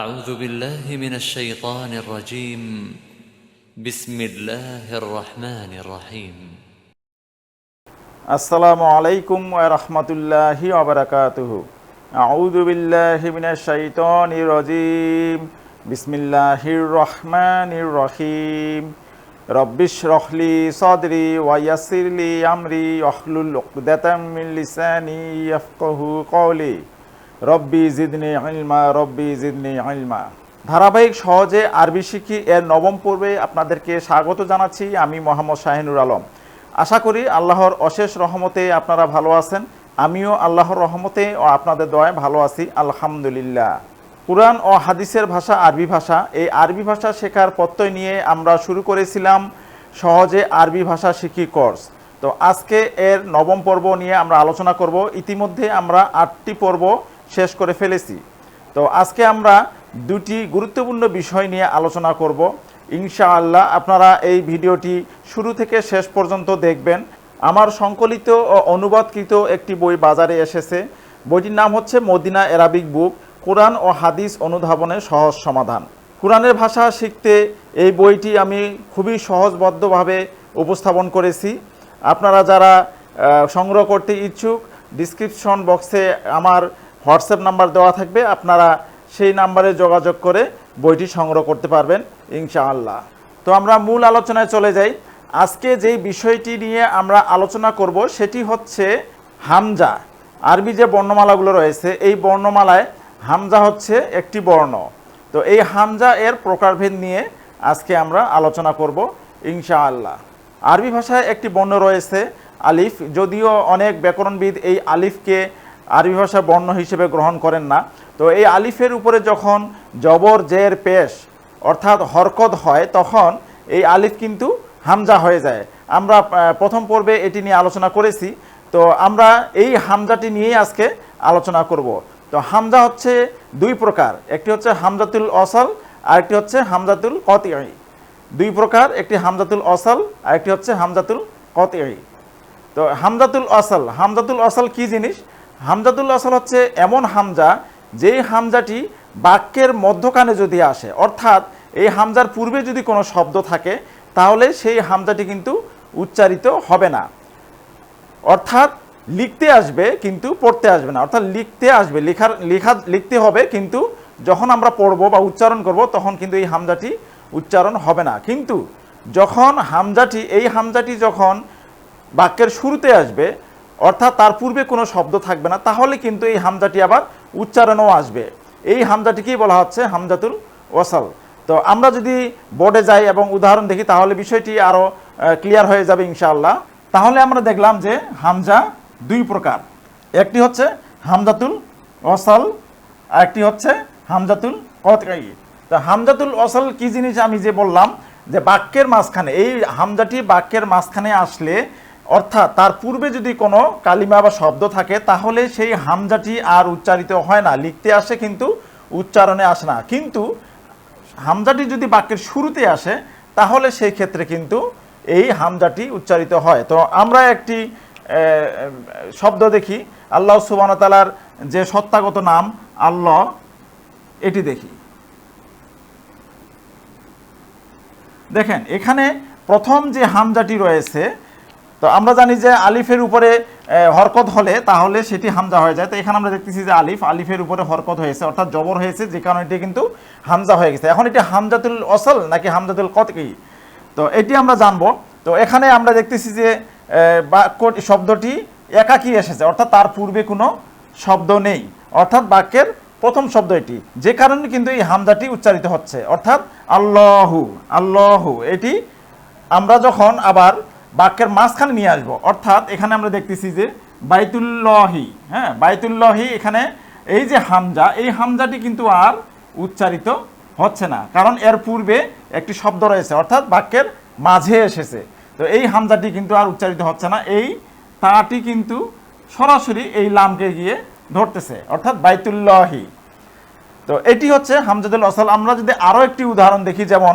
أعوذ بالله من الشيطان الرجيم بسم الله الرحمن الرحيم আসসালামু আলাইকুম ওয়া রাহমাতুল্লাহি ওয়া বারাকাতুহু। আউযু বিল্লাহি মিনাশ শাইতানির রাজীম। বিসমিল্লাহির রহমানির রহিম। রব্বিশরাহ লি সাদরি ওয়া ইয়াসসির লি আমরি ওয়াহলুল উকদাতাম মিন লিসানি ইয়াফকাহু কওলি। রব্বি জিদনি ইলমা রব্বি জিদনি ইলমা। ধারাবাহিক সহজে আরবি শিখি এর নবম পর্বে আপনাদেরকে স্বাগত জানাচ্ছি। আমি মোহাম্মদ শাহিনুর আলম। আশা করি আল্লাহর অশেষ রহমতে আপনারা ভালো আছেন। আমিও আল্লাহর রহমতে ও আপনাদের দয়ায় ভালো আছি, আলহামদুলিল্লাহ। কুরআন ও হাদিসের ভাষা আরবি ভাষা। এই আরবি ভাষা শেখার প্রত্যয় নিয়ে আমরা শুরু করেছিলাম সহজে আরবি ভাষা শিখি কোর্স। তো আজকে এর নবম পর্ব নিয়ে আমরা আলোচনা করব। ইতিমধ্যে আমরা 8টি পর্ব শেষ করে ফেলেছি। তো আজকে আমরা দুটি গুরুত্বপূর্ণ বিষয় নিয়ে আলোচনা করব। ইনশাআল্লাহ আপনারা এই ভিডিওটি শুরু থেকে শেষ পর্যন্ত দেখবেন। আমার সংকলিত ও অনুবাদকৃত একটি বই বাজারে এসেছে। বইটির নাম হচ্ছে মদিনা অ্যারাবিক বুক, কোরআন ও হাদিস অনুধাবনের সহজ সমাধান। কোরআনের ভাষা শিখতে এই বইটি আমি খুবই সহজবদ্ধভাবে উপস্থাপন করেছি। আপনারা যারা সংগ্রহ করতে ইচ্ছুক, ডিসক্রিপশন বক্সে আমার হোয়াটসঅ্যাপ নাম্বার দেওয়া থাকবে, আপনারা সেই নাম্বারে যোগাযোগ করে বইটি সংগ্রহ করতে পারবেন ইনশাআল্লাহ। তো আমরা মূল আলোচনায় চলে যাই। আজকে যেই বিষয়টি নিয়ে আমরা আলোচনা করব সেটি হচ্ছে হামজা। আরবি যে বর্ণমালাগুলো রয়েছে, এই বর্ণমালায় হামজা হচ্ছে একটি বর্ণ। তো এই হামজা এর প্রকারভেদ নিয়ে আজকে আমরা আলোচনা করব ইনশাআল্লাহ। আরবি ভাষায় একটি বর্ণ রয়েছে আলিফ। যদিও অনেক ব্যাকরণবিদ এই আলিফকে আরবি ভাষা বর্ণ হিসেবে গ্রহণ করেন না। তো এই আলিফের উপরে যখন জবর জের পেশ অর্থাৎ হরকত হয়, তখন এই আলিফ কিন্তু হামজা হয়ে যায়। আমরা প্রথম পর্বে এটি নিয়ে আলোচনা করেছি। তো আমরা এই হামজাটি নিয়েই আজকে আলোচনা করব। তো হামজা হচ্ছে দুই প্রকার, একটি হচ্ছে হামজাতুল ওয়াসল আর একটি হচ্ছে হামজাতুল কতঈ। দুই প্রকার, একটি হামজাতুল ওয়াসল আর একটি হচ্ছে হামজাতুল কতঈ। তো হামজাতুল ওয়াসল কি জিনিস? হামজাতুল ওয়াসল হচ্ছে এমন হামজা যেই হামজাটি বাক্যের মধ্যখানে যদি আসে, অর্থাৎ এই হামজার পূর্বে যদি কোনো শব্দ থাকে, তাহলে সেই হামজাটি কিন্তু উচ্চারিত হবে না। অর্থাৎ লিখতে আসবে কিন্তু পড়তে আসবে না। অর্থাৎ লিখতে আসবে, লিখতে হবে, কিন্তু যখন আমরা পড়ব বা উচ্চারণ করব তখন কিন্তু এই হামজাটি উচ্চারণ হবে না। কিন্তু যখন এই হামজাটি যখন বাক্যের শুরুতে আসবে, অর্থাৎ তার পূর্বে কোনো শব্দ থাকবে না, তাহলে কিন্তু এই হামজাটি আবার উচ্চারণও আসবে। এই হামজাটিকেই বলা হচ্ছে হামজাতুল ওয়াসল। তো আমরা যদি বোর্ডে যাই এবং উদাহরণ দেখি, তাহলে বিষয়টি আরও ক্লিয়ার হয়ে যাবে ইনশাআল্লাহ। তাহলে আমরা দেখলাম যে হামজা দুই প্রকার, একটি হচ্ছে হামজাতুল ওয়াসল আর একটি হচ্ছে হামজাতুল কতঈ। তো হামজাতুল ওয়াসল কি জিনিস? আমি যে বললাম যে বাক্যের মাঝখানে, এই হামজাটি বাক্যের মাঝখানে আসলে, অর্থাৎ তার পূর্বে যদি কোনো কালিমা বা শব্দ থাকে, তাহলে সেই হামজাটি আর উচ্চারিত হয় না, লিখতে আসে কিন্তু উচ্চারণে আসে না। কিন্তু হামজাটি যদি বাক্যের শুরুতে আসে, তাহলে সেই ক্ষেত্রে কিন্তু এই হামজাটি উচ্চারিত হয়। তো আমরা একটি শব্দ দেখি, আল্লাহ সুবহানাহু ওয়া তাআলার যে সত্তাগত নাম আল্লাহ, এটি দেখি। দেখেন এখানে প্রথম যে হামজাটি রয়েছে, তো আমরা জানি যে আলিফের উপরে হরকত হলে তাহলে সেটি হামজা হয়ে যায়। তো এখানে আমরা দেখতেছি যে আলিফের উপরে হরকত হয়েছে, অর্থাৎ জবর হয়েছে, যে কারণে এটি কিন্তু হামজা হয়ে গেছে। এখন এটি হামজাতুল ওয়াসল নাকি হামজাতুল কতঈ, তো এটি আমরা জানবো। তো এখানে আমরা দেখতেছি যে শব্দটি একাকী এসেছে, অর্থাৎ তার পূর্বে কোনো শব্দ নেই, অর্থাৎ বাক্যের প্রথম শব্দ এটি, যে কারণে কিন্তু এই হামজাটি উচ্চারিত হচ্ছে, অর্থাৎ আল্লাহু। এটি আমরা যখন আবার বাক্যের মাঝখানে নিয়ে আসব, অর্থাৎ এখানে আমরা দেখতেছি যে বাইতুল্লাহি, বাইতুল্লাহি, এখানে এই যে হামজা, এই হামজাটি কিন্তু আর উচ্চারিত হচ্ছে না, কারণ এর পূর্বে একটি শব্দ রয়েছে, অর্থাৎ বাক্যের মাঝে এসেছে। তো এই হামজাটি কিন্তু আর উচ্চারিত হচ্ছে না, এই তাটি কিন্তু সরাসরি এই লামকে গিয়ে ধরতেছে, অর্থাৎ বাইতুল্লাহি। তো এটি হচ্ছে হামজাতুল ওয়াসল। আমরা যদি আরও একটি উদাহরণ দেখি, যেমন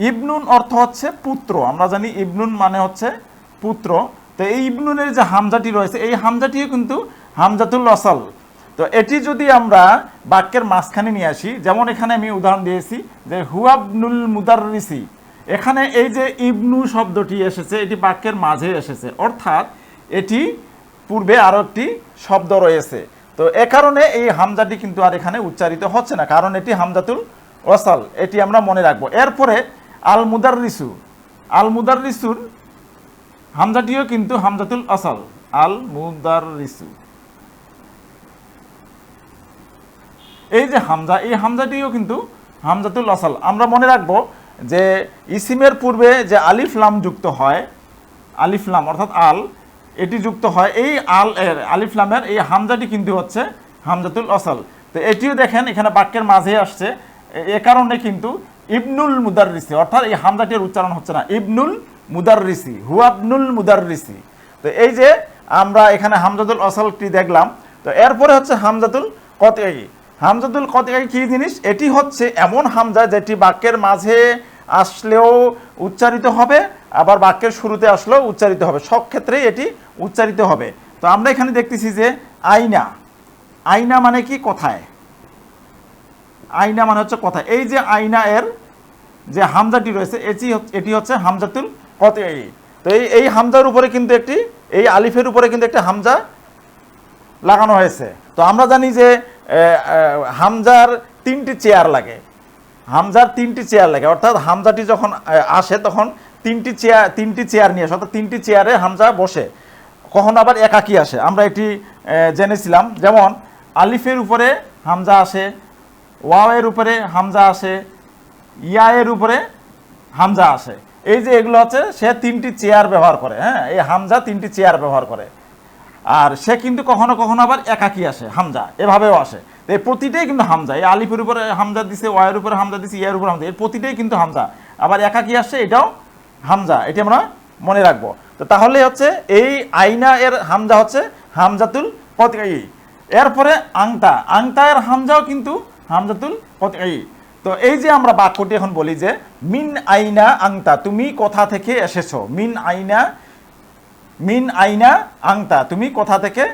ইবনুন অর্থ হচ্ছে পুত্র। আমরা জানি ইবনুন মানে হচ্ছে পুত্র। তো এই ইবনুনের যে হামজাটি রয়েছে, এই হামজাটিও কিন্তু হামজাতুল ওয়াসল। তো এটি যদি আমরা বাক্যের মাঝখানে নিয়ে আসি, যেমন এখানে আমি উদাহরণ দিয়েছি যে হুয়াবনুল মুদাররিসি, এখানে এই যে ইবনু শব্দটি এসেছে এটি বাক্যের মাঝে এসেছে, অর্থাৎ এটি পূর্বে আরও একটি শব্দ রয়েছে। তো এ কারণে এই হামজাটি কিন্তু আর এখানে উচ্চারিত হচ্ছে না, কারণ এটি হামজাতুল ওয়াসাল, এটি আমরা মনে রাখবো। এরপরে আল মুদাররিসু, আল মুদাররিসুর হামজাটিও কিন্তু হামজাতুল ওয়াসাল, আল মুদাররিসু। এই যে হামজা, এই হামজাটিও কিন্তু হামজাতুল ওয়াসাল। আমরা মনে রাখবো যে ইসিমের পূর্বে যে আলিফ লাম যুক্ত হয়, আলিফ লাম অর্থাৎ আল, এটি যুক্ত হয়, এই আল এর আলিফ লামের এই হামজাটি কিন্তু হচ্ছে হামজাতুল ওয়াসাল। তো এটিও দেখেন এখানে বাক্যের মাঝে আসছে, এ কারণে কিন্তু ইবনুল মুদাররিসি, অর্থাৎ এই হামজাটির উচ্চারণ হচ্ছে না, ইবনুল মুদাররিসি, হুয়াবনুল মুদাররিসি। তো এই যে আমরা এখানে হামজাতুল ওয়াসালটি দেখলাম। তো এরপরে হচ্ছে হামজাতুল কতঈ। হামজাতুল কতঈ কি জিনিস? এটি হচ্ছে এমন হামজা যেটি বাক্যের মাঝে আসলেও উচ্চারিত হবে, আবার বাক্যের শুরুতে আসলেও উচ্চারিত হবে, সব ক্ষেত্রেই এটি উচ্চারিত হবে। তো আমরা এখানে দেখতেছি যে আইনা, আইনা মানে কি? কোথায়। আইনা মানে হচ্ছে কোথায়। এই যে আইনা এর যে হামজাটি রয়েছে এটি হচ্ছে হামজাতুল কতঈ। তো এই হামজার উপরে কিন্তু একটি, এই আলিফের উপরে কিন্তু একটা হামজা লাগানো হয়েছে। তো আমরা জানি যে হামজার 3টি চেয়ার লাগে, হামজার 3টি চেয়ার লাগে, অর্থাৎ হামজাটি যখন আসে তখন 3টি চেয়ার নিয়ে আসে, অর্থাৎ 3টি চেয়ারে হামজা বসে, কখনো আবার একাকী আসে। আমরা এটি জেনেছিলাম, যেমন আলিফের উপরে হামজা আসে, ওয়াওয়ের উপরে হামজা আসে, ইয়ায়ের উপরে হামজা আসে। এই যে এগুলো হচ্ছে সে 3টি চেয়ার ব্যবহার করে, হ্যাঁ, এই হামজা 3টি চেয়ার ব্যবহার করে। আর সে কিন্তু কখনো কখনো আবার একাকী আসে, হামজা এভাবেও আসে। এই প্রতিটাই কিন্তু হামজা, এই আলিফের উপরে হামজা দিছে, ওয়াইয়ের উপরে হামজা দিছে, ইয়ার উপরে হামজা, এর প্রতিটাই কিন্তু হামজা। আবার একাকী আসছে, এটাও হামজা, এটি আমরা মনে রাখবো। তো তাহলে হচ্ছে এই আইনা এর হামজা হচ্ছে হামজাতুল কতঈ। এরপরে আংতা, আংতা এর হামজাও কিন্তু হামজাতুল কতঈ। তো এই যে আমরা বাক্যটি এখন বলি যে মিন আইনা আংতা, তুমি কোথা থেকে এসেছো, মিন আইনা, মিন আইনা আংতা, তুমি কোথা থেকে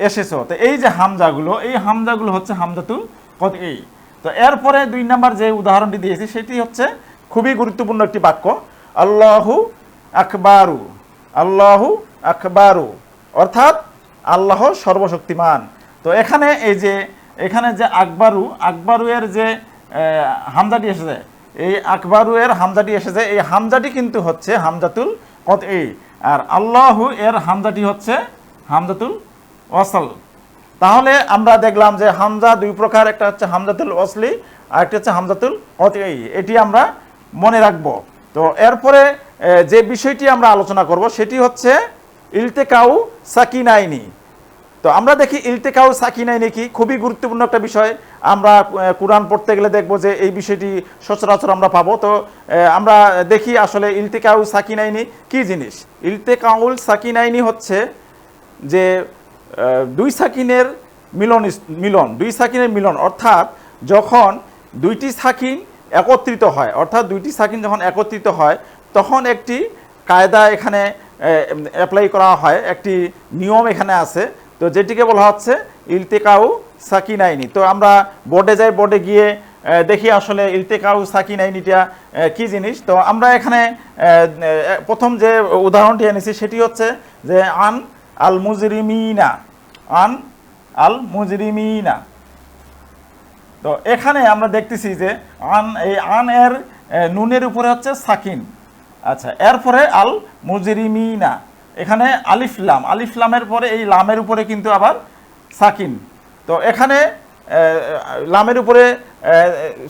এসেছো। তো এই যে হামজাগুলো, এই হামজাগুলো হচ্ছে হামজাতুল কতঈ। তো এরপরে 2 নম্বর যে উদাহরণটি দিয়েছি সেটি হচ্ছে খুবই গুরুত্বপূর্ণ একটি বাক্য, আল্লাহু আকবারু, আল্লাহু আকবারু, অর্থাৎ আল্লাহ সর্বশক্তিমান। তো এখানে এই যে এখানে যে আকবারু, আকবারু এর যে হামজাটি এসেছে, এই আকবারু এর হামজাটি এসেছে, এই হামজাটি কিন্তু হচ্ছে হামজাতুল কতঈ। আর আল্লাহু এর হামজাটি হচ্ছে হামজাতুল ওয়াসাল। তাহলে আমরা দেখলাম যে হামজা 2 প্রকার, একটা হচ্ছে হামজাতুল ওয়াসলি আর একটা হচ্ছে হামজাতুল কতঈ, এটি আমরা মনে রাখবো। তো এরপরে যে বিষয়টি আমরা আলোচনা করব সেটি হচ্ছে ইলতেকাউ সাকিনাইনি। তো আমরা দেখি ইলতেকাউ সাকিনাইনি কি, খুবই গুরুত্বপূর্ণ একটা বিষয়। আমরা কুরআন পড়তে গেলে দেখব যে এই বিষয়টি সচরাচর আমরা পাবো। তো আমরা দেখি আসলে ইলতেকাউ সাকিনাইনি কি জিনিস। ইলতেকাউল সাকিনাইনি হচ্ছে যে 2 সাকিনের মিলন, 2 সাকিনের মিলন, অর্থাৎ যখন 2টি সাকিন একত্রিত হয়, অর্থাৎ 2টি সাকিন যখন একত্রিত হয় তখন একটি কায়দা এখানে অ্যাপ্লাই করা হয়, একটি নিয়ম এখানে আছে। তো যেটিকে বলা হচ্ছে ইলতেকাউ সাকিনাইনি। তো আমরা বোর্ডে যাই, বোর্ডে গিয়ে দেখি আসলে ইলতেকাউ সাকিনাইনিটা কি জিনিস। তো আমরা এখানে প্রথম যে উদাহরণটি এনেছি সেটি হচ্ছে যে আন আল মুজরিমিনা, আন আল মুজরিমিনা। তো এখানে আমরা দেখতেছি যে এই আন এর নুনের উপরে হচ্ছে সাকিন, আচ্ছা, এরপরে আল মুজরিমিনা, এখানে আলিফ লাম, আলিফ লামের পরে এই লামের উপরে কিন্তু আবার সাকিন। তো এখানে লামের উপরে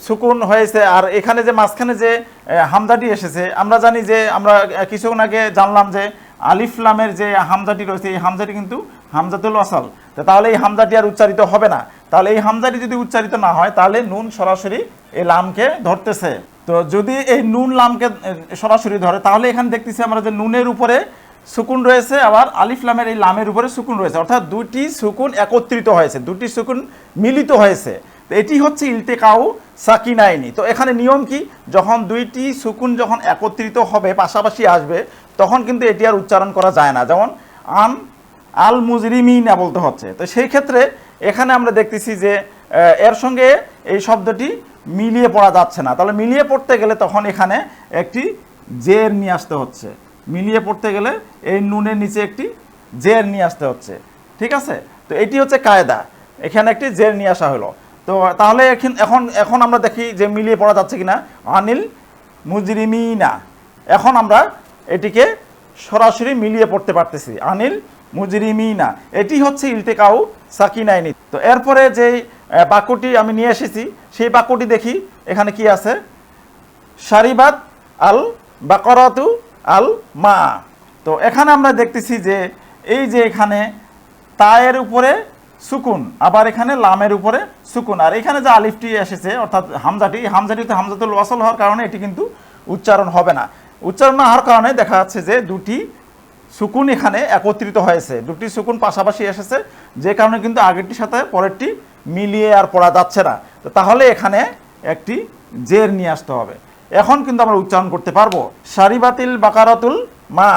সুকুন হয়েছে, আর এখানে যে মাঝখানে যে হামজাটি এসেছে, আমরা জানি যে আমরা কিছুক্ষণ আগে জানলাম যে আলিফ লামের যে হামজাটি রয়েছে এই হামজাটি কিন্তু হামজাতুল ওয়াসাল। তাহলে এই হামজাটি আর উচ্চারিত হবে না। তাহলে এই হামজাটি যদি উচ্চারিত না হয় তাহলে নুন সরাসরি এই লামকে ধরতেছে। তো যদি এই নুন লামকে সরাসরি ধরে তাহলে এখানে দেখতেছি আমরা যে নুনের উপরে সুকুন রয়েছে, আবার আলিফ লামের এই লামের উপরে সুকুন রয়েছে, অর্থাৎ 2টি সুকুন একত্রিত হয়েছে, 2টি সুকুন মিলিত হয়েছে। তো এটি হচ্ছে ইলতেকাউ সাকিনাইনি। তো এখানে নিয়ম কি, যখন 2টি সুকুন যখন একত্রিত হবে, পাশাপাশি আসবে, তখন কিন্তু এটি আর উচ্চারণ করা যায় না। যেমন আন আল মুজরিমিনা বলতে হচ্ছে। তো সেই ক্ষেত্রে এখানে আমরা দেখতেছি যে এর সঙ্গে এই শব্দটি মিলিয়ে পড়া যাচ্ছে না। তাহলে মিলিয়ে পড়তে গেলে তখন এখানে একটি জের নিয়ে আসতে হচ্ছে। মিলিয়ে পড়তে গেলে এই নুনের নিচে একটি জের নিয়ে আসতে হচ্ছে। ঠিক আছে, তো এটি হচ্ছে কায়দা, এখানে একটি জের নিয়ে আসা হলো। তো তাহলে এখন আমরা দেখি যে মিলিয়ে পড়া যাচ্ছে কিনা। আনিল মুজরিমিনা, এখন আমরা এটিকে সরাসরি মিলিয়ে পড়তে পারতেছি। আনিল মুজরিমিনা, এটি হচ্ছে ইলতেকাউ সাকিনাইনি। তো এরপরে যে বাক্যটি আমি নিয়ে এসেছি সেই বাক্যটি দেখি এখানে কি আছে। শারিবাত আল বাকরাতু আল মা। তো এখানে আমরা দেখতেছি যে এই যে এখানে তায়ের উপরে সুকুন, আবার এখানে লামের উপরে সুকুন, আর এখানে যে আলিফটি এসেছে অর্থাৎ হামজাটিতে হামজাতুল ওয়াসল হওয়ার কারণে এটি কিন্তু উচ্চারণ হবে না। উচ্চারণ না হওয়ার কারণে দেখা যাচ্ছে যে দুটি সুকুন এখানে একত্রিত হয়েছে, দুটি সুকুন পাশাপাশি এসেছে, যে কারণে কিন্তু আগেরটির সাথে পরেরটি মিলিয়ে আর পড়া যাচ্ছে না। তো তাহলে এখানে একটি জের নিয়ে আসতে হবে। এখন কিন্তু আমরা উচ্চারণ করতে পারবো। শারিবাতিল বাকারাতুল মা,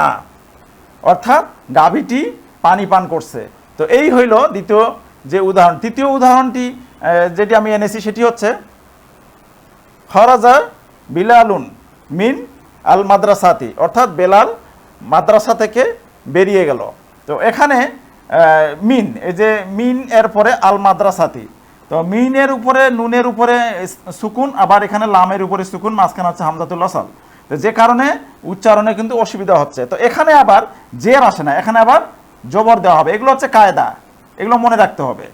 অর্থাৎ গাভীটি পানি পান করছে। তো এই হইল দ্বিতীয় যে উদাহরণ। তৃতীয় উদাহরণটি যেটি আমি এনেছি সেটি হচ্ছে খরাজা বিলালুন মিন আল মাদ্রাসাতি, অর্থাৎ বেলাল মাদ্রাসা থেকে বেরিয়ে গেল। তো এখানে মিন, এই যে মিন এর পরে আল মাদ্রাসাতি, তো মিনের উপরে নুনের উপরে সুকুন, আবার এখানে লামের উপরে সুকুন, মাঝখানে হচ্ছে হামজাতুল ওয়াসল। তো যে কারণে উচ্চারণে কিন্তু অসুবিধা হচ্ছে। তো এখানে আবার জের আসে না, এখানে আবার জবর দেওয়া হবে। এগুলো হচ্ছে কায়দা, এগুলো মনে রাখতে হবে।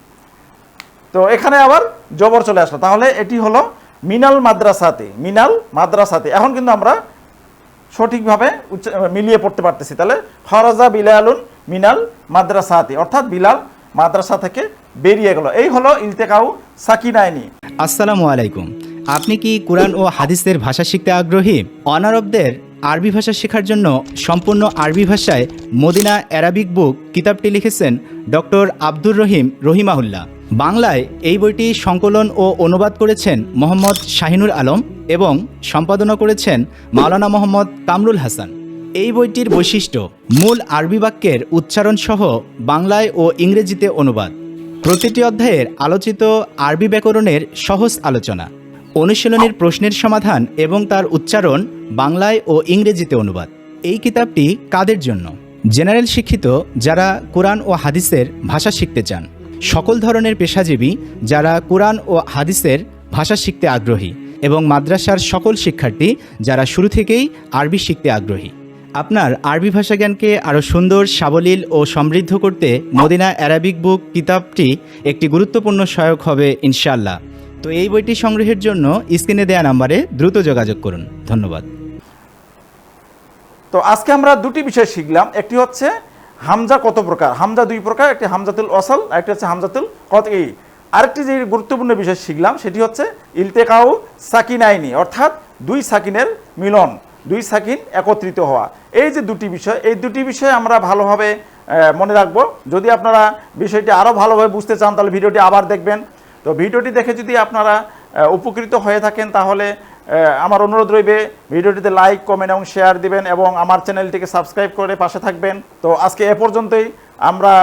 তো এখানে আবার জবর চলে আসলো, তাহলে এটি হলো মিনাল মাদ্রাসাতে, মিনাল মাদ্রাসাতে। এখন কিন্তু আমরা সঠিকভাবে মিলিয়ে পড়তে পারতেছি। তাহলে খরাজা বিলালুন মিনাল মাদ্রাসাতে, অর্থাৎ বিলাল মাদ্রাসা থেকে বেরিয়ে গেল। এই হলো ইলতেকাউ সাকিনাইনি। আসসালামু আলাইকুম। আপনি কি কুরআন ও হাদিসের ভাষা শিখতে আগ্রহী? অনারবদের আরবি ভাষা শেখার জন্য সম্পূর্ণ আরবি ভাষায় মদিনা অ্যারাবিক বুক কিতাবটি লিখেছেন ডক্টর আব্দুর রহিম রহিমাহুল্লাহ। বাংলায় এই বইটি সংকলন ও অনুবাদ করেছেন মোহাম্মদ শাহিনুর আলম এবং সম্পাদনা করেছেন মাওলানা মোহাম্মদ কামরুল হাসান। এই বইটির বৈশিষ্ট্য মূল আরবি বাক্যের উচ্চারণ সহ বাংলায় ও ইংরেজিতে অনুবাদ, প্রতিটি অধ্যায়ের আলোচিত আরবি ব্যাকরণের সহজ আলোচনা, অনুশীলনের প্রশ্নের সমাধান এবং তার উচ্চারণ বাংলায় ও ইংরেজিতে অনুবাদ। এই কিতাবটি কাদের জন্য? জেনারেল শিক্ষিত যারা কোরআন ও হাদিসের ভাষা শিখতে চান, সকল ধরনের পেশাজীবী যারা কোরআন ও হাদিসের ভাষা শিখতে আগ্রহী, এবং মাদ্রাসার সকল শিক্ষার্থী যারা শুরু থেকেই আরবি শিখতে আগ্রহী। আপনার আরবি ভাষা জ্ঞানকে আরও সুন্দর, সাবলীল ও সমৃদ্ধ করতে মদিনা অ্যারাবিক বুক কিতাবটি একটি গুরুত্বপূর্ণ সহায়ক হবে ইনশাআল্লাহ। তো এই বইটি সংগ্রহের জন্য স্ক্রিনে দেওয়া নাম্বারে দ্রুত যোগাযোগ করুন। ধন্যবাদ। তো আজকে আমরা দুটি বিষয় শিখলাম। একটি হচ্ছে হামজা কত প্রকার, হামজা দুই প্রকার, একটি হামজাতুল ওয়াসল, একটি হচ্ছে হামজাতুল কতই। আরেকটি যে গুরুত্বপূর্ণ বিষয় শিখলাম সেটি হচ্ছে ইলতেকাউ সাকিনাইনি, অর্থাৎ দুই সাকিনের মিলন, দুই সাকিন একত্রিত হওয়া। এই যে দুটি বিষয়, এই দুটি বিষয় আমরা ভালোভাবে মনে রাখবো। যদি আপনারা বিষয়টি আরও ভালোভাবে বুঝতে চান তাহলে ভিডিওটি আবার দেখবেন। তো ভিডিওটি দেখে যদি আপনারা উপকৃত হয়ে থাকেন তাহলে আমার অনুরোধ রইবে ভিডিওটিতে লাইক, কমেন্ট এবং শেয়ার দিবেন এবং আমার চ্যানেলটিকে সাবস্ক্রাইব করে পাশে থাকবেন। তো আজকে এ পর্যন্তই, আমরা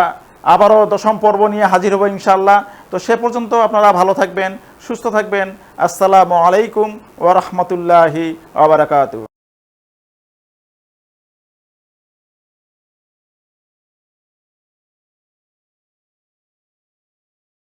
আবারও 10ম পর্ব নিয়ে হাজির হব ইনশাআল্লাহ। তো সে পর্যন্ত আপনারা ভালো থাকবেন, সুস্থ থাকবেন। আসসালামু আলাইকুম ওয়া রাহমাতুল্লাহি ওয়া বারাকাতুহু।